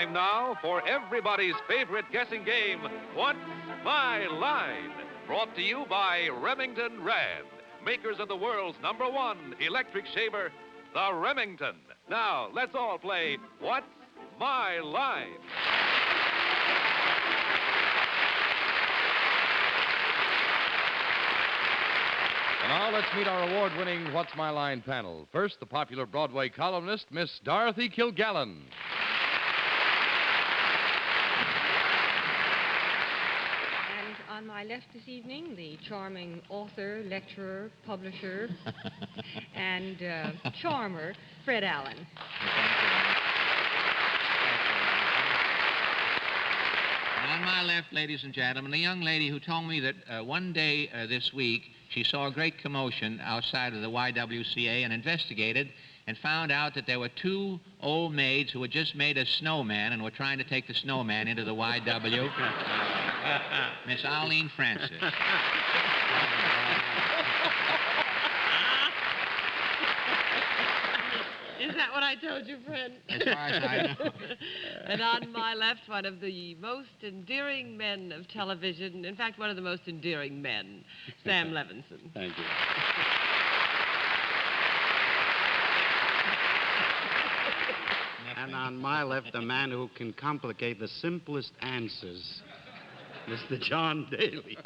time now for everybody's favorite guessing game, What's My Line? Brought to you by Remington Rand, makers of the world's #1 electric shaver, the Remington. Now, let's all play What's My Line? And now let's meet our award-winning What's My Line panel. First, the popular Broadway columnist, Miss Dorothy Kilgallen. And on my left this evening, the charming author, lecturer, publisher, and charmer, Fred Allen. And on my left, ladies and gentlemen, a young lady who told me that one day this week she saw a great commotion outside of the YWCA and investigated and found out that there were two old maids who had just made a snowman and were trying to take the snowman into the YW. Miss Arlene Francis. Is that what I told you, Fred? As far as I know. And on my left, one of the most endearing men of television, in fact, one of the most endearing men, Sam Levinson. Thank you. And on my left, a man who can complicate the simplest answers, Mr. John Daly.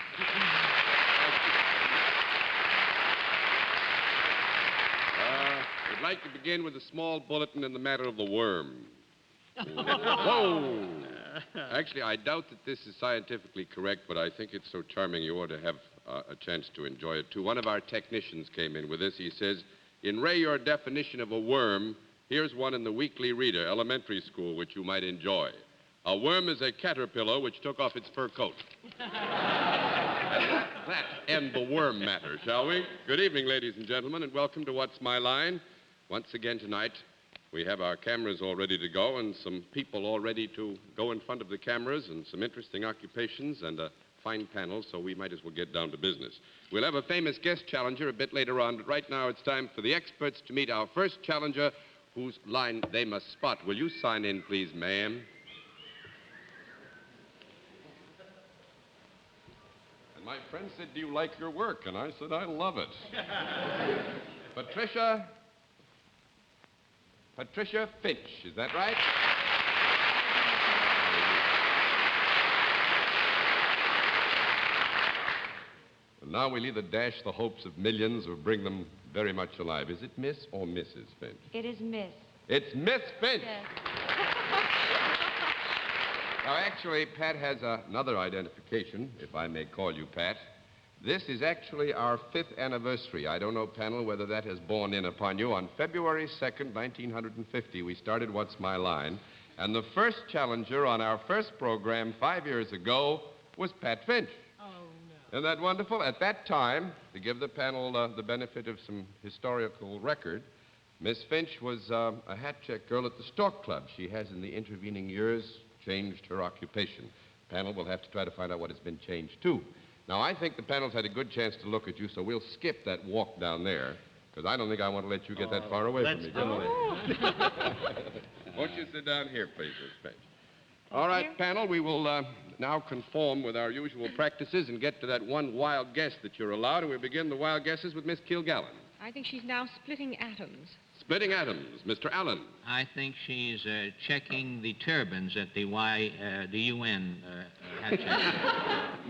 I'd like to begin with a small bulletin in the matter of the worm. Whoa! Actually, I doubt that this is scientifically correct, but I think it's so charming you ought to have a chance to enjoy it, too. One of our technicians came in with this. He says, in Ray, your definition of a worm, here's one in the Weekly Reader, elementary school, which you might enjoy. A worm is a caterpillar which took off its fur coat. That end the worm matter, shall we? Good evening, ladies and gentlemen, and welcome to What's My Line. Once again tonight, we have our cameras all ready to go and some people all ready to go in front of the cameras and some interesting occupations and a fine panel, so we might as well get down to business. We'll have a famous guest challenger a bit later on, but right now it's time for the experts to meet our first challenger, whose line they must spot. Will you sign in, please, ma'am? And my friend said, do you like your work? And I said, I love it. Patricia Finch, is that right? And now we'll either dash the hopes of millions or bring them very much alive. Is it Miss or Mrs. Finch? It is Miss. It's Miss Finch. Yes. Now, actually, Pat has another identification, if I may call you Pat. This is actually our 5th anniversary. I don't know, panel, whether that has borne in upon you. On February 2nd, 1950, we started What's My Line, and the first challenger on our first program 5 years ago was Pat Finch. Oh, no. Isn't that wonderful? At that time, to give the panel the benefit of some historical record, Miss Finch was a hat-check girl at the Stork Club. She has, in the intervening years, changed her occupation. Panel will have to try to find out what it's been changed to. Now, I think the panel's had a good chance to look at you, so we'll skip that walk down there, because I don't think I want to let you get that far away from me. Won't you sit down here, please, Miss Finch? All right, panel, we will now conform with our usual practices and get to that one wild guess that you're allowed, and we'll begin the wild guesses with Miss Kilgallen. I think she's now splitting atoms. Splitting atoms, Mr. Allen. I think she's checking the turbines at the UN hat check.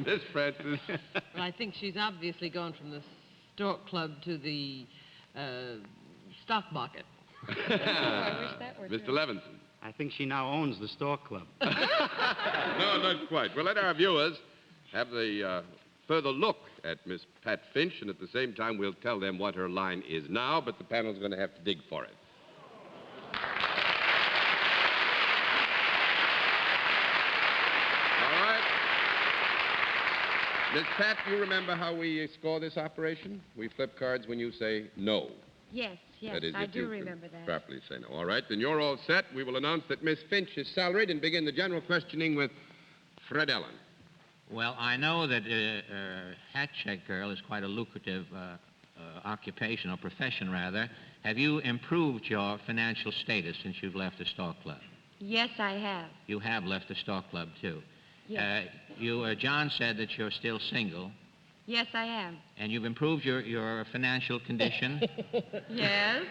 Miss Francis. Well, I think she's obviously gone from the Stork Club to the stock market. I wish that were Mr. true. Levinson. I think she now owns the Stork Club. No, not quite. We'll let our viewers have the further look at Miss Pat Finch, and at the same time, we'll tell them what her line is now, but the panel's going to have to dig for it. All right. Miss Pat, do you remember how we score this operation? We flip cards when you say no. Yes, That is, I if do you can remember that. properly say no. All right, then you're all set. We will announce that Miss Finch is salaried and begin the general questioning with Fred Allen. Well, I know that hat check girl is quite a lucrative occupation, or profession, rather. Have you improved your financial status since you've left the Stork Club? Yes, I have. You have left the Stork Club, too. Yes. John said that you're still single, Yes, I am. and you've improved your financial condition, Yes.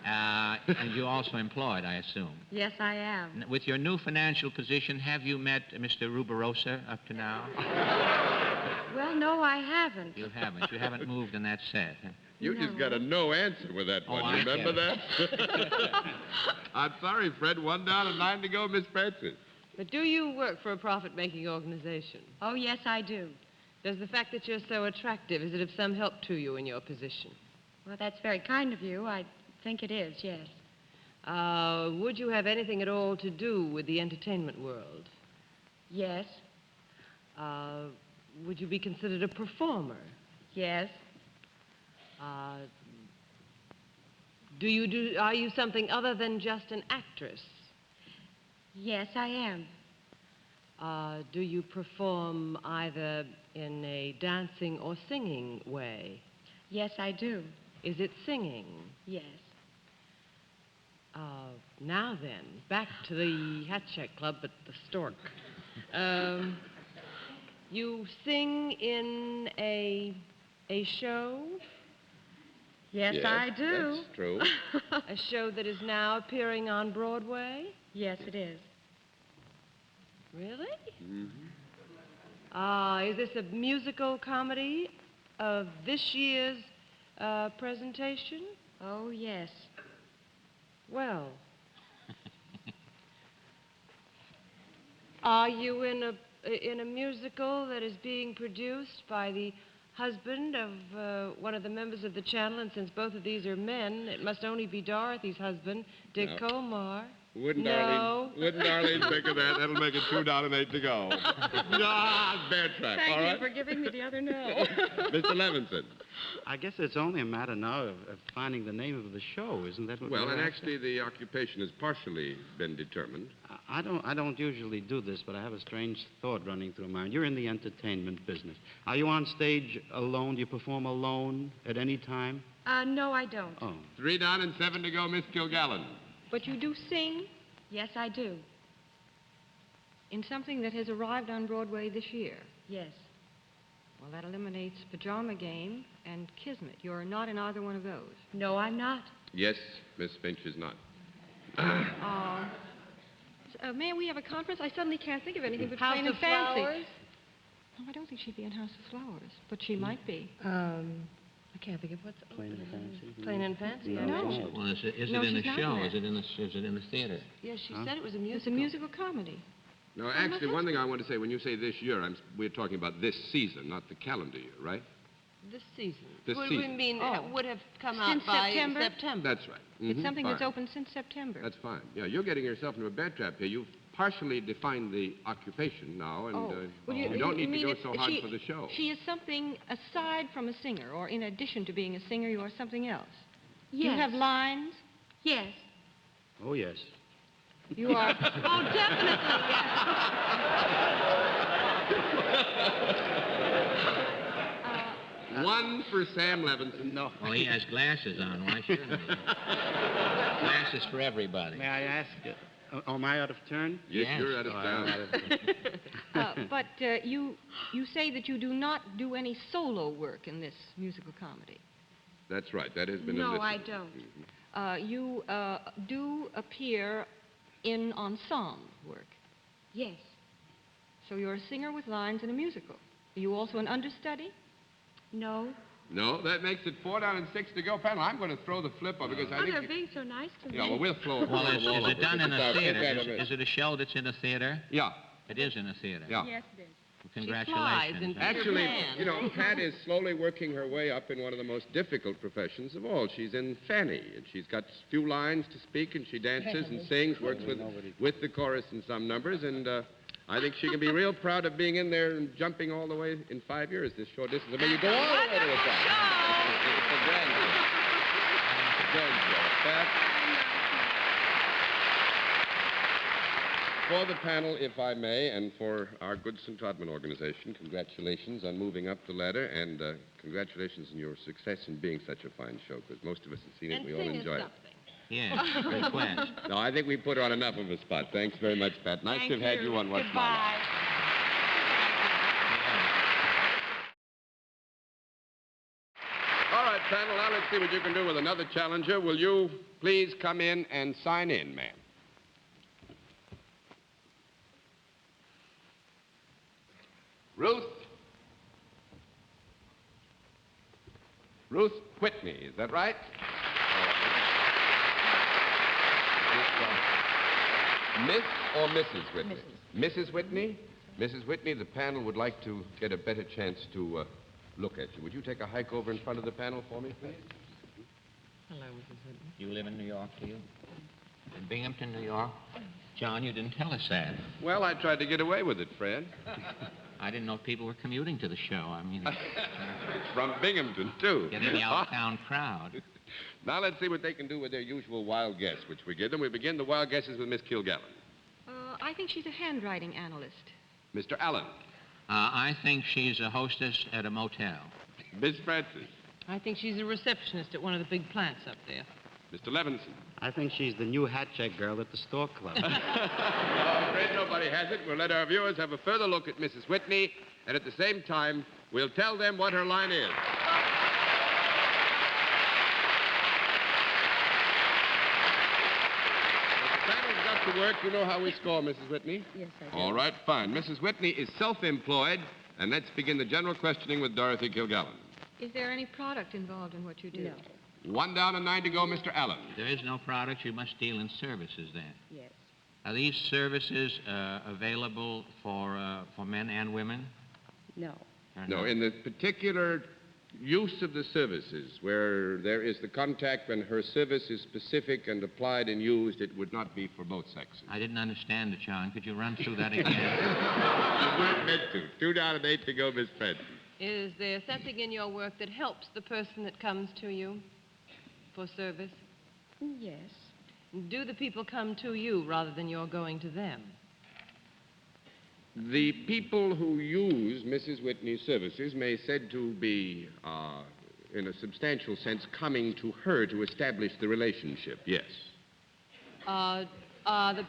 and you're also employed, I assume. Yes, I am. With your new financial position, have you met Mr. Ruberosa up to now? Well, no, I haven't. You haven't. You haven't moved in that set. Huh? You just got a no answer with that one. I Remember get that? I'm sorry, Fred. 1 down and 9 to go, Miss Patsy. But do you work for a profit-making organization? Oh, yes, I do. Does the fact that you're so attractive, is it of some help to you in your position? Well, that's very kind of you. I think it is, yes. Would you have anything at all to do with the entertainment world? Yes. Would you be considered a performer? Yes. Are you something other than just an actress? Yes, I am. Do you perform either in a dancing or singing way? Yes, I do. Is it singing? Yes. Now then, back to the Hat Check Club at the Stork. You sing in a show? Yes, I do. That's true. A show that is now appearing on Broadway? Yes, it is. Really? Mm-hmm. Is this a musical comedy of this year's presentation? Oh, yes. Well. Are you in a musical that is being produced by the husband of one of the members of the channel? And since both of these are men, it must only be Dorothy's husband, Dick No. Colmar. Wouldn't No. Darlene think of that? That'll make it 2 down and 8 to go. Bear track, Thank all you right? for giving me the other no. Mr. Levinson. I guess it's only a matter now of finding the name of the show, isn't that what Well, we're and after? actually, the occupation has partially been determined. I don't usually do this, but I have a strange thought running through my mind. You're in the entertainment business. Are you on stage alone? Do you perform alone at any time? No, I don't. Oh. 3 down and 7 to go, Miss Kilgallen. But you do sing Yes, I do. in something that has arrived on Broadway this year. Yes. Well, that eliminates Pajama Game and Kismet. You're not in either one of those. No, I'm not. Yes, Miss Finch is not. May we have a conference? I suddenly can't think of anything but House Plain of and Fancy. Flowers? No, I don't think she'd be in House of Flowers, but she might be. I can't think of what's Plain and Fancy? Plain and Fancy. I No. mentioned. Well, is it No, in the she's not show? in Is it in the theater? Yes, she Huh? said it was a It's musical. a musical comedy. No, actually, one thing I want to say, when you say this year, we're talking about this season, not the calendar year, right? This season. This would season. We mean Oh. would have come Since out by September? September. That's right. It's Mhm, something that's fine. open since September. That's fine. Yeah, you're getting yourself into a bear trap here. You've partially defined the occupation now, and Well, you don't need to mean go it's- so hard for the show. She is something aside from a singer, or in addition to being a singer, you are something else. Yes. You have lines. Yes. Oh, yes. You are. Oh, definitely, One for Sam Levinson. No. Oh, he has glasses on. Why shouldn't he? Glasses for everybody. May I ask, am I out of turn? Yes, Yes. you're out of Oh, I'm town. out of turn. But you say that you do not do any solo work in this musical comedy. That's right. That has been No, enlisted. I don't. You do appear in ensemble work. Yes. So you're a singer with lines in a musical. Are you also an understudy? No. No, that makes it 4 down and 6 to go. Panel, I'm going to throw the flip up because I Oh, think... they're being so nice to me. Yeah, well, we'll flow Well, is all it over done in It's a our theater? fifth anniversary. Is it a show that's in a theater? Yeah, It is in a theater. yeah. Yes, it is. Well, flies congratulations. in Peter Actually, Pan. you know, Pat is slowly working her way up in one of the most difficult professions of all. She's in Fanny, and she's got a few lines to speak, and she dances and sings, works with the chorus in some numbers, and I think she can be real proud of being in there and jumping all the way in 5 years. This short distance. I mean, you go all the way to the top. It's a grand show. It's a grand show. Pat, for the panel, if I may, and for our good St. Todman organization, congratulations on moving up the ladder, and congratulations on your success in being such a fine show, because most of us have seen it And and we all sing us enjoy it. something. Yes, request. No, I think we put her on enough of a spot. Thanks very much, Pat. Nice to have had you on What's My Line. Goodbye. All right, panel, now let's see what you can do with another challenger. Will you please come in and sign in, ma'am? Ruth? Ruth Whitney, is that right? Miss or Mrs. Whitney? Mrs. Whitney? Mrs. Whitney, the panel would like to get a better chance to look at you. Would you take a hike over in front of the panel for me, please? Hello, Mrs. Whitney. You live in New York, do you? In Binghamton, New York? John, you didn't tell us that. Well, I tried to get away with it, Fred. I didn't know people were commuting to the show. I mean, From Binghamton, too. getting the out-of-town crowd. Now let's see what they can do with their usual wild guess, which we give them. We begin the wild guesses with Miss Kilgallen. I think she's a handwriting analyst. Mr. Allen. I think she's a hostess at a motel. Miss Francis. I think she's a receptionist at one of the big plants up there. Mr. Levinson. I think she's the new hat check girl at the Stork Club. I'm afraid nobody has it. We'll let our viewers have a further look at Mrs. Whitney, and at the same time, we'll tell them what her line is. If the panel's got to work, you know how we score, Mrs. Whitney? Yes, I do. All right, fine. Mrs. Whitney is self-employed, and let's begin the general questioning with Dorothy Kilgallen. Is there any product involved in what you do? No. 1 down and 9 to go, Mr. Allen. There is no product. You must deal in services then. Yes. Are these services available for men and women? No. Or No, not? in the particular use of the services, where there is the contact when her service is specific and applied and used, it would not be for both sexes. I didn't understand it, John. Could you run through that again? You weren't meant to. 2 down and 8 to go, Miss Francis. Is there something in your work that helps the person that comes to you for service? Yes. Do the people come to you rather than you're going to them? The people who use Mrs. Whitney's services may said to be, in a substantial sense, coming to her to establish the relationship, yes. Are the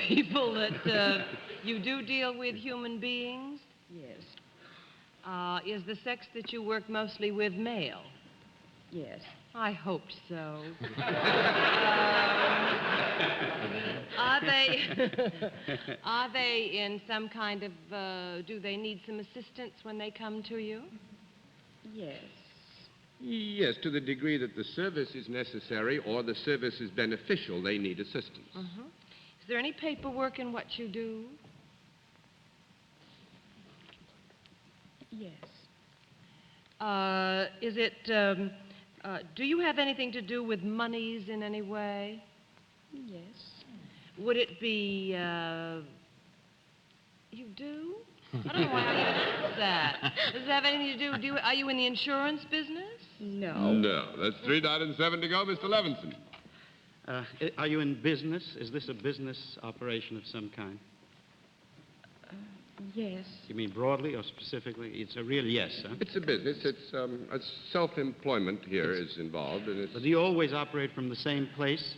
people that you do deal with human beings? Yes. Is the sex that you work mostly with male? Yes. I hoped so. Are they in some kind of, do they need some assistance when they come to you? Yes. Yes, to the degree that the service is necessary or the service is beneficial, they need assistance. Is there any paperwork in what you do? Yes. Is it, do you have anything to do with monies in any way? Yes. Would it be, you do? I don't know why I asked that. Does it have anything to do, are you in the insurance business? No. No, that's 3 down and 7 to go, Mr. Levinson. Are you in business? Is this a business operation of some kind? Yes. You mean broadly or specifically? It's a real yes, huh? It's a business. It's self-employment here is involved, and it's... But do you always operate from the same place?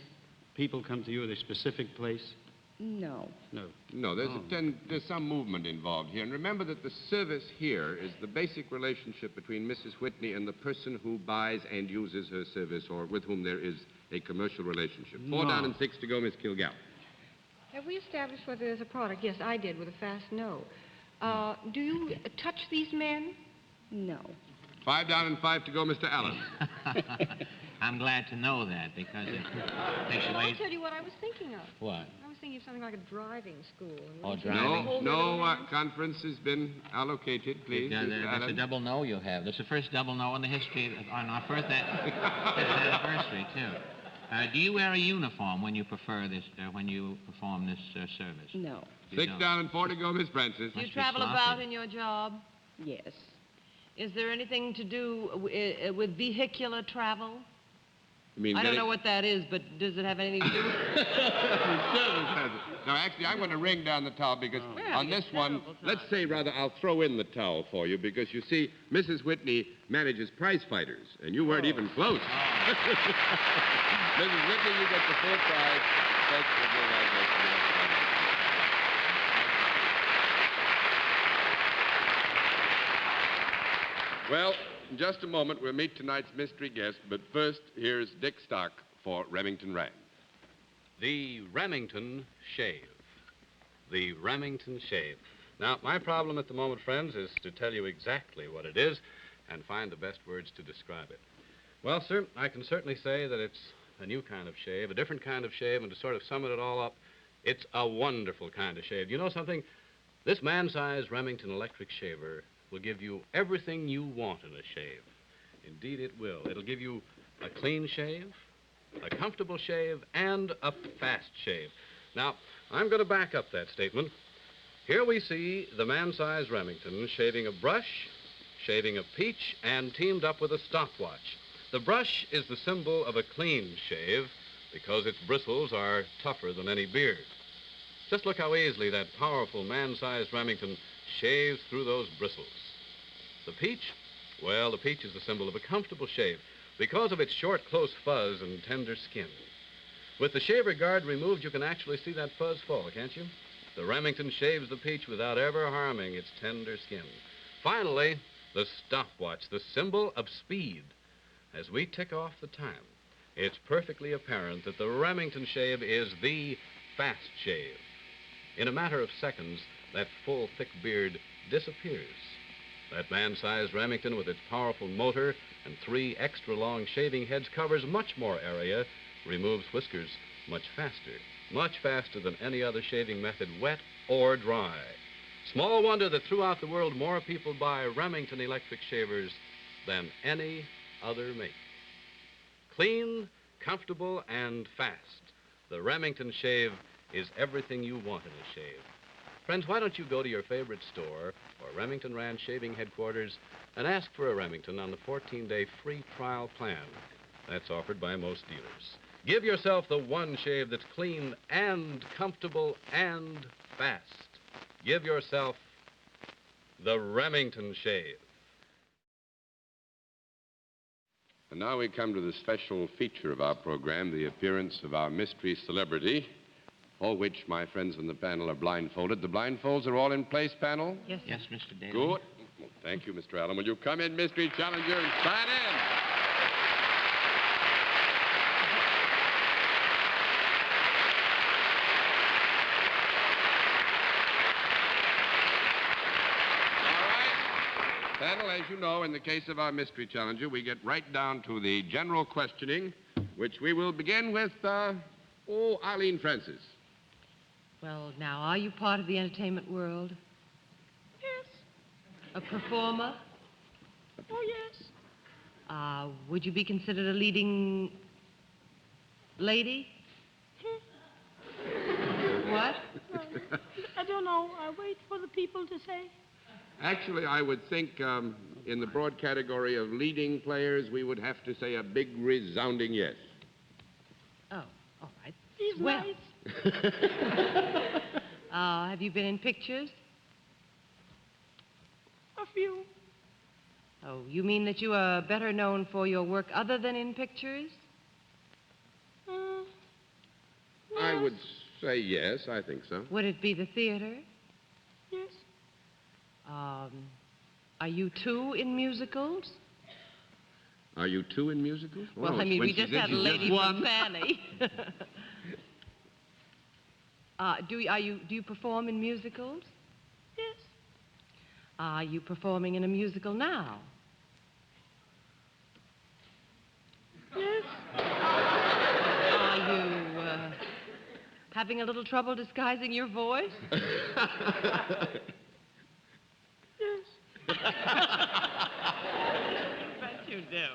People come to you at a specific place? No. No. No, there's some movement involved here. And remember that the service here is the basic relationship between Mrs. Whitney and the person who buys and uses her service or with whom there is a commercial relationship. 4 No. down and 6 to go, Miss Kilgallen. Have we established whether there's a product? Yes, I did with a fast no. Do you touch these men? No. 5 down and 5 to go, Mr. Allen. I'm glad to know that because it takes Well, away... I'll tell you what I was thinking of. What? I was thinking of something like a driving school. And Oh, wouldn't you driving. hold No, their no hands? conference has been allocated, please, Yeah, Mr. that's a Allen. double no you have. That's the first double no in the history on our first anniversary, too. Do you wear a uniform when you prefer this, when you perform this service? No. You 6 don't. down and 4 to go, Miss Francis. Do you Must be travel sloppy. about in your job? Yes. Is there anything to do with vehicular travel? You mean I don't getting- know what that is, but does it have anything to do with it? Now, actually, I'm going to wring down the towel because We're on having a this one, terrible time. let's say rather, I'll throw in the towel for you because you see, Mrs. Whitney manages prize fighters, and you weren't even close. Mrs. Whitney, you get the full prize. Thanks for being our guest tonight. Well, in just a moment, we'll meet tonight's mystery guest, but first, here's Dick Stock for Remington Rand. The Remington Shave. The Remington Shave. Now, my problem at the moment, friends, is to tell you exactly what it is and find the best words to describe it. Well, sir, I can certainly say that it's a new kind of shave, a different kind of shave, and to sort of sum it all up, it's a wonderful kind of shave. You know something? This man-sized Remington electric shaver will give you everything you want in a shave. Indeed, it will. It'll give you a clean shave, a comfortable shave, and a fast shave. Now, I'm going to back up that statement. Here we see the man-sized Remington shaving a brush, shaving a peach, and teamed up with a stopwatch. The brush is the symbol of a clean shave because its bristles are tougher than any beard. Just look how easily that powerful man-sized Remington shaves through those bristles. The peach? Well, the peach is the symbol of a comfortable shave because of its short, close fuzz and tender skin. With the shaver guard removed, you can actually see that fuzz fall, can't you? The Remington shaves the peach without ever harming its tender skin. Finally, the stopwatch, the symbol of speed. As we tick off the time, it's perfectly apparent that the Remington shave is the fast shave. In a matter of seconds, that full, thick beard disappears. That man-sized Remington with its powerful motor and 3 extra-long shaving heads covers much more area, removes whiskers much faster than any other shaving method, wet or dry. Small wonder that throughout the world more people buy Remington electric shavers than any other make. Clean, comfortable, and fast. The Remington shave is everything you want in a shave. Friends, why don't you go to your favorite store or Remington Rand Shaving Headquarters and ask for a Remington on the 14-day free trial plan that's offered by most dealers. Give yourself the one shave that's clean and comfortable and fast. Give yourself the Remington shave. And now we come to the special feature of our program, the appearance of our mystery celebrity, for which my friends on the panel are blindfolded. The blindfolds are all in place, panel? Yes, sir. Yes, Mr. Daly. Good. Well, thank you, Mr. Allen. Will you come in, mystery challenger, and sign in? All right. Panel, as you know, in the case of our mystery challenger, we get right down to the general questioning, which we will begin with, Arlene Francis. Well, now, are you part of the entertainment world? Yes. A performer? Oh, yes. Would you be considered a leading lady? What? I don't know. I wait for the people to say. Actually, I would think in the broad category of leading players, we would have to say a big, resounding yes. Oh, all right. He's Well. right. Have you been in pictures? A few. Oh, you mean that you are better known for your work other than in pictures? I would say yes, I think so. Would it be the theater? Yes. Are you two in musicals? Are you two in musicals? Well, Oh, I mean, when we she's just in, had a she's lady just from one. Fanny. Do you perform in musicals? Yes. Are you performing in a musical now? Yes. Are you having a little trouble disguising your voice? Yes. Bet you do.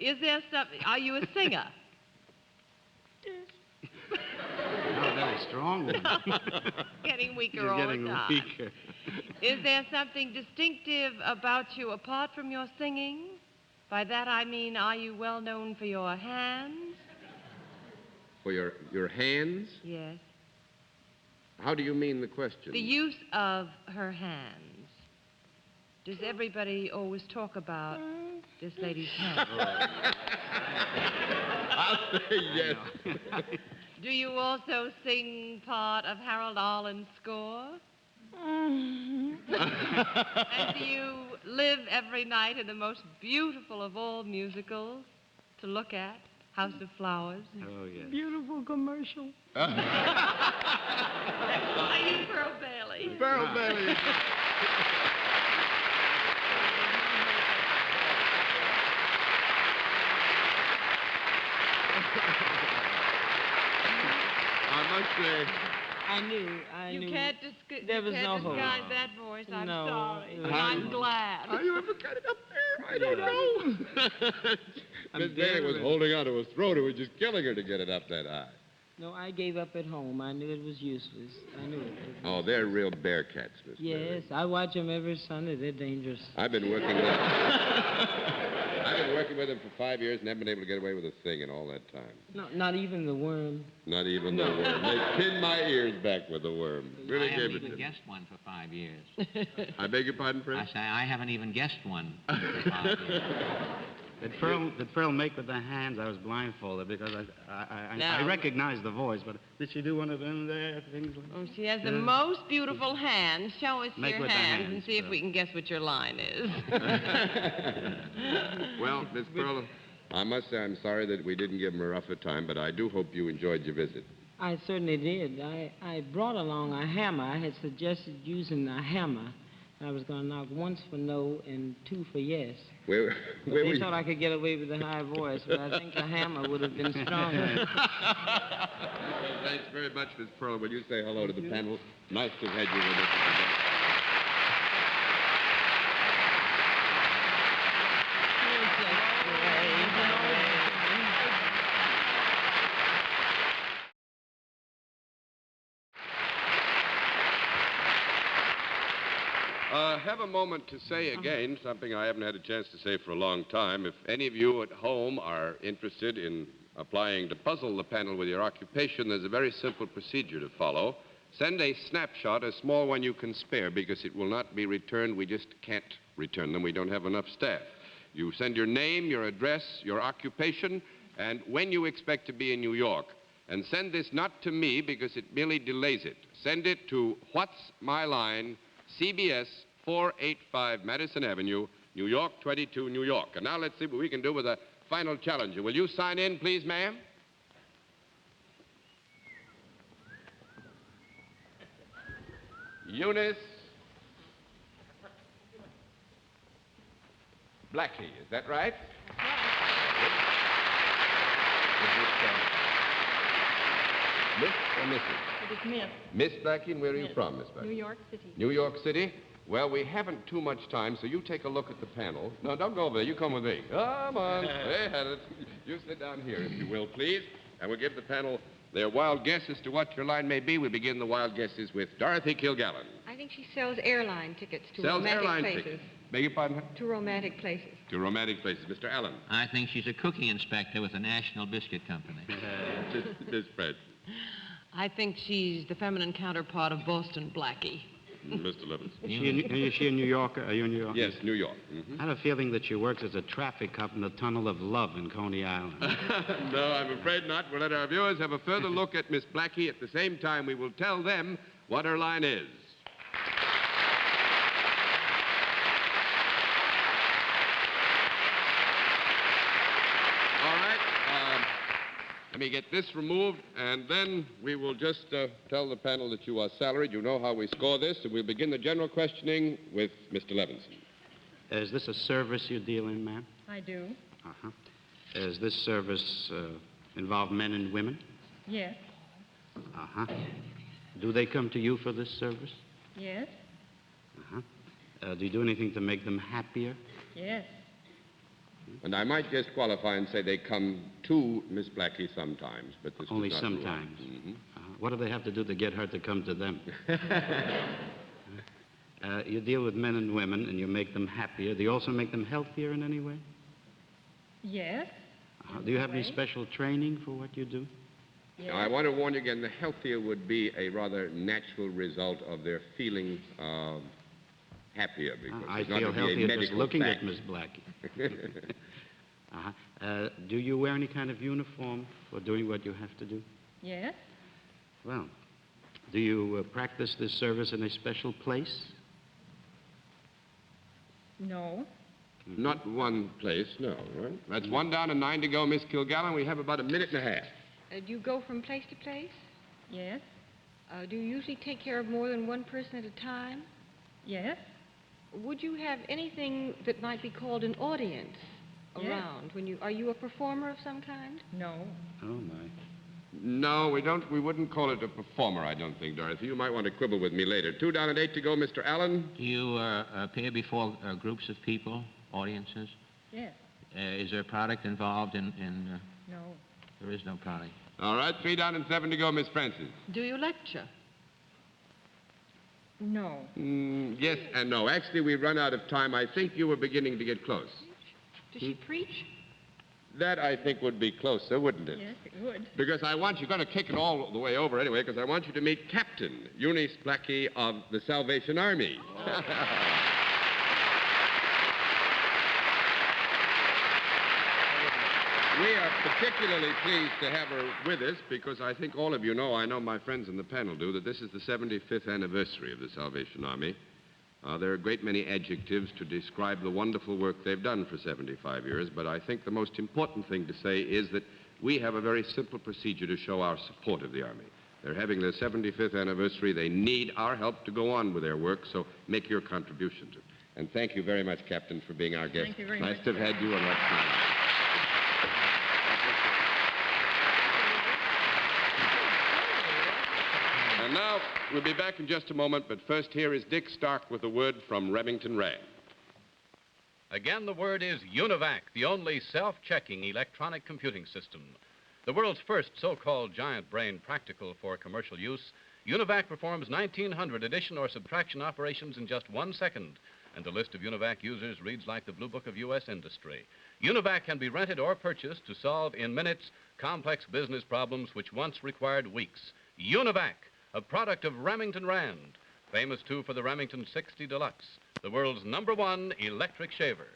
Is there something? Are you a singer? Yes. Oh, very strong one. Getting weaker You're all getting the time. weaker. Is there something distinctive about you apart from your singing? By that I mean, are you well known for your hands? For your hands? Yes. How do you mean the question? The use of her hands. Does everybody always talk about this lady's hands? I'll say yes. Do you also sing part of Harold Arlen's score? And do you live every night in the most beautiful of all musicals to look at, House of Flowers? Oh, yes. Beautiful commercial. Are you Pearl Bailey? Pearl Bailey. I must say, I knew. You can't There was no hope. disguise that voice. I'm No, sorry. it But was I'm no glad. how you ever got it up there? I don't know. Miss Bailey very was ready. holding on to her throat. It was just killing her to get it up that high. No, I gave up at home. I knew it was useless. I knew it. Oh, they're real bear cats, Miss Bailey. Yes, I watch them every Sunday. They're dangerous. I've been working with them for 5 years and haven't been able to get away with a thing in all that time. No, not even the worm. Not even the worm. They pinned my ears back with the worm. Really I haven't gave it even to me. guessed one for 5 years. I beg your pardon, I Fred? say I haven't even guessed one for 5 years. Did Pearl make with the hands? I was blindfolded because I Now- recognized the voice, but did she do one of them there, things like Oh, she has the Yeah. most beautiful hands. Show us Make your with the hands and hands, see if Pearl. we can guess what your line is. Well, Miss Pearl, I must say I'm sorry that we didn't give him a rougher time, but I do hope you enjoyed your visit. I certainly did. I brought along a hammer. I had suggested using a hammer. I was going to knock once for no and 2 for yes. Where But were they you? thought I could get away with the high voice, but I think the hammer would have been stronger. Well, thanks very much, Miss Pearl. Will you say hello to the panel? Nice to have you with us today. Have a moment to say again something I haven't had a chance to say for a long time. If any of you at home are interested in applying to puzzle the panel with your occupation, there's a very simple procedure to follow. Send a snapshot, a small one you can spare, because it will not be returned. We just can't return them. We don't have enough staff. You send your name, your address, your occupation, and when you expect to be in New York. And send this not to me, because it merely delays it. Send it to What's My Line, CBS 485 Madison Avenue, New York 22, New York. And now let's see what we can do with a final challenger. Will you sign in, please, ma'am? Eunice Blackie, is that right? Miss or Mrs.? It is Miss. Miss Blackie, and where are you from, Miss Blackie? New York City. New York City? Well, we haven't too much time, so you take a look at the panel. No, don't go over there. You come with me. Come on. They had it. You sit down here, if you will, please. And we'll give the panel their wild guess as to what your line may be. We begin the wild guesses with Dorothy Kilgallen. I think she sells airline tickets to Sells romantic airline places. tickets. Beg your pardon? To romantic places. To romantic places. Mr. Allen. I think she's a cookie inspector with the National Biscuit Company. Miss Fred. I think she's the feminine counterpart of Boston Blackie. Mr. Levinson. Is she a New Yorker? Are you in New York? Yes, New York. Mhm. I have a feeling that she works as a traffic cop in the Tunnel of Love in Coney Island. No, I'm afraid not. We'll let our viewers have a further look at Miss Blackie. At the same time, we will tell them what her line is. All right. Let me get this removed, and then we will just tell the panel that you are salaried. You know how we score this, and we'll begin the general questioning with Mr. Levinson. Is this a service you deal in, ma'am? I do. Uh-huh. Does this service involve men and women? Yes. Uh-huh. Do they come to you for this service? Yes. Uh-huh. Do you do anything to make them happier? Yes. And I might just qualify and say they come to Miss Blackie sometimes, but this Only does not rule out. sometimes. What do they have to do to get her to come to them? You deal with men and women, and you make them happier. Do you also make them healthier in any way? Yes. Do you have any special training for what you do? Yes. Now, I want to warn you again, the healthier would be a rather natural result of their feeling happier. Because I there's not feel to be a healthier just medical looking fact. at Miss Blackie. Do you wear any kind of uniform for doing what you have to do? Yes. Well, do you practice this service in a special place? No. Not one place, no. Right? That's one down and 9 to go, Miss Kilgallen. We have about a minute and a half. Do you go from place to place? Yes. Do you usually take care of more than one person at a time? Yes. Would you have anything that might be called an audience around when you... Are you a performer of some kind? No. Oh, my. No, we wouldn't call it a performer, I don't think, Dorothy. You might want to quibble with me later. 2 down and 8 to go, Mr. Allen. Do you appear before groups of people, audiences? Yes. Is there a product involved in... No. There is no product. All right, 3 down and 7 to go, Miss Francis. Do you lecture? No. Yes and no. Actually, we've run out of time. I think you were beginning to get close. Does she preach? That, I think, would be closer, wouldn't it? Yes, it would. Because you're going to kick it all the way over anyway, because I want you to meet Captain Eunice Blackie of the Salvation Army. We are particularly pleased to have her with us because I think all of you know, I know my friends in the panel do, that this is the 75th anniversary of the Salvation Army. There are a great many adjectives to describe the wonderful work they've done for 75 years, but I think the most important thing to say is that we have a very simple procedure to show our support of the Army. They're having their 75th anniversary. They need our help to go on with their work, so make your contribution to it. And thank you very much, Captain, for being our guest. Thank you very nice much, to have had you on What's My Line. And now, we'll be back in just a moment, but first here is Dick Stark with a word from Remington Rand. Again, the word is UNIVAC, the only self-checking electronic computing system. The world's first so-called giant brain practical for commercial use, UNIVAC performs 1,900 addition or subtraction operations in just 1 second, and the list of UNIVAC users reads like the Blue Book of U.S. industry. UNIVAC can be rented or purchased to solve in minutes complex business problems which once required weeks. UNIVAC, a product of Remington Rand, famous too for the Remington 60 Deluxe, the world's #1 electric shaver.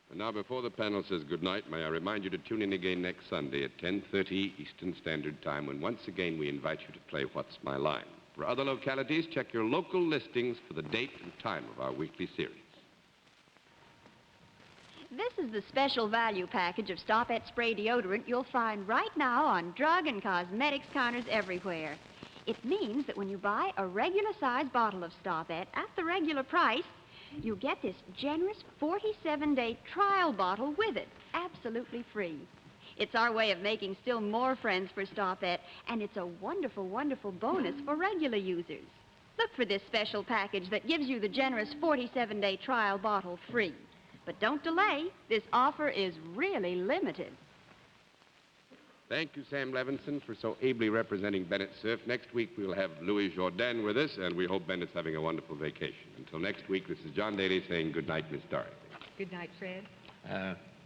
And now, before the panel says goodnight, may I remind you to tune in again next Sunday at 10:30 Eastern Standard Time, when once again we invite you to play What's My Line. For other localities, check your local listings for the date and time of our weekly series. This is the special value package of Stop-at spray deodorant you'll find right now on drug and cosmetics counters everywhere. It means that when you buy a regular-size bottle of Stop-at at the regular price, you get this generous 47-day trial bottle with it, absolutely free. It's our way of making still more friends for Stop-at, and it's a wonderful, wonderful bonus for regular users. Look for this special package that gives you the generous 47-day trial bottle free. But don't delay. This offer is really limited. Thank you, Sam Levinson, for so ably representing Bennett Cerf. Next week, we'll have Louis Jourdain with us, and we hope Bennett's having a wonderful vacation. Until next week, this is John Daly saying good night, Miss Dorothy. Good night, Fred.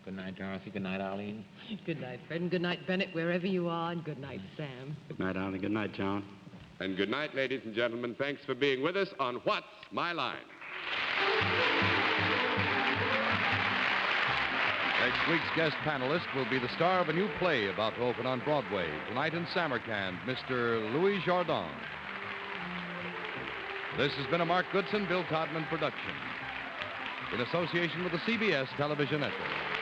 Good night, Dorothy. Good night, Arlene. Good night, Fred. And good night, Bennett, wherever you are. And good night, Sam. Good night, Arlie. Good night, John. And good night, ladies and gentlemen. Thanks for being with us on What's My Line? Next week's guest panelist will be the star of a new play about to open on Broadway tonight in Samarkand, Mr. Louis Jourdain. This has been a Mark Goodson, Bill Todman production in association with the CBS Television Network.